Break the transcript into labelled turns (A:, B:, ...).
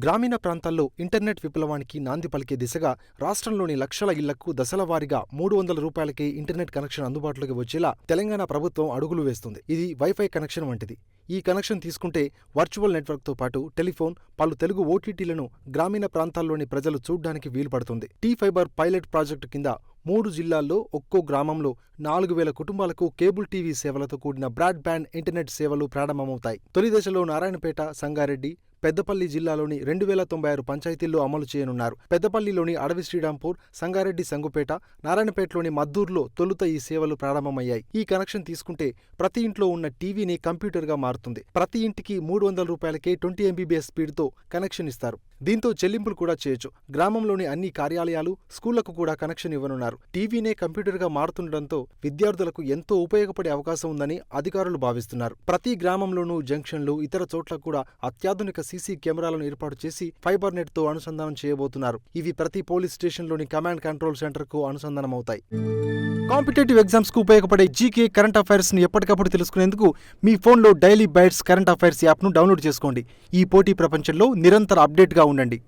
A: గ్రామీణ ప్రాంతాల్లో ఇంటర్నెట్ విప్లవానికి నాంది పలికే దిశగా రాష్ట్రంలోని లక్షల ఇళ్లకు దశల వారీగా 300 రూపాయలకే ఇంటర్నెట్ కనెక్షన్ అందుబాటులోకి వచ్చేలా తెలంగాణ ప్రభుత్వం అడుగులు వేస్తుంది. ఇది వైఫై కనెక్షన్ వంటిది. ఈ కనెక్షన్ తీసుకుంటే వర్చువల్ నెట్వర్క్తో పాటు టెలిఫోన్, పలు తెలుగు ఓటీటీలను గ్రామీణ ప్రాంతాల్లోని ప్రజలు చూడ్డానికి వీలుపడుతుంది. టీ-ఫైబర్ పైలట్ ప్రాజెక్టు కింద 3 జిల్లాల్లో ఒక్కో గ్రామంలో 4000 కుటుంబాలకు కేబుల్ టీవీ సేవలతో కూడిన బ్రాడ్ బ్యాండ్ ఇంటర్నెట్ సేవలు ప్రారంభమవుతాయి. తొలి దశలో నారాయణపేట, సంగారెడ్డి, పెద్దపల్లి జిల్లాలోని 2096 పంచాయతీల్లో అమలు చేయనున్నారు. పెద్దపల్లిలోని అడవి శ్రీరాంపూర్, సంగారెడ్డి సంగుపేట, నారాయణపేటలోని మద్దూరులో తొలుత ఈ సేవలు ప్రారంభమయ్యాయి. ఈ కనెక్షన్ తీసుకుంటే ప్రతి ఇంట్లో ఉన్న టీవీని కంప్యూటర్గా మారుతుంది. ప్రతి ఇంటికి 300 రూపాయలకే 20 MBps స్పీడ్తో కనెక్షన్ ఇస్తారు. దీంతో చెల్లింపులు కూడా చేయొచ్చు. గ్రామంలోని అన్ని కార్యాలయాలు, స్కూళ్లకు కూడా కనెక్షన్ ఇవ్వనున్నారు. టీవీనే కంప్యూటర్గా మారుతుండటంతో విద్యార్థులకు ఎంతో ఉపయోగపడే అవకాశం ఉందని అధికారులు భావిస్తున్నారు. ప్రతి గ్రామంలోనూ జంక్షన్లు, ఇతర చోట్ల కూడా అత్యాధునిక సీసీ కెమెరాలను ఏర్పాటు చేసి ఫైబర్ నెట్ తో అనుసంధానం చేయబోతున్నారు. ఇవి ప్రతి పోలీస్ స్టేషన్లోని కమాండ్ కంట్రోల్ సెంటర్ కు అనుసంధానమవుతాయి. కాంపిటేటివ్ ఎగ్జామ్స్ కు ఉపయోగపడే జీకే కరెంట్ అఫైర్స్ ని ఎప్పటికప్పుడు తెలుసుకునేందుకు మీ ఫోన్లో Daily Bites current affairs app ను డౌన్లోడ్ చేసుకోండి. ఈ పోటీ ప్రపంచంలో నిరంతర అప్డేట్ గా ఉండండి.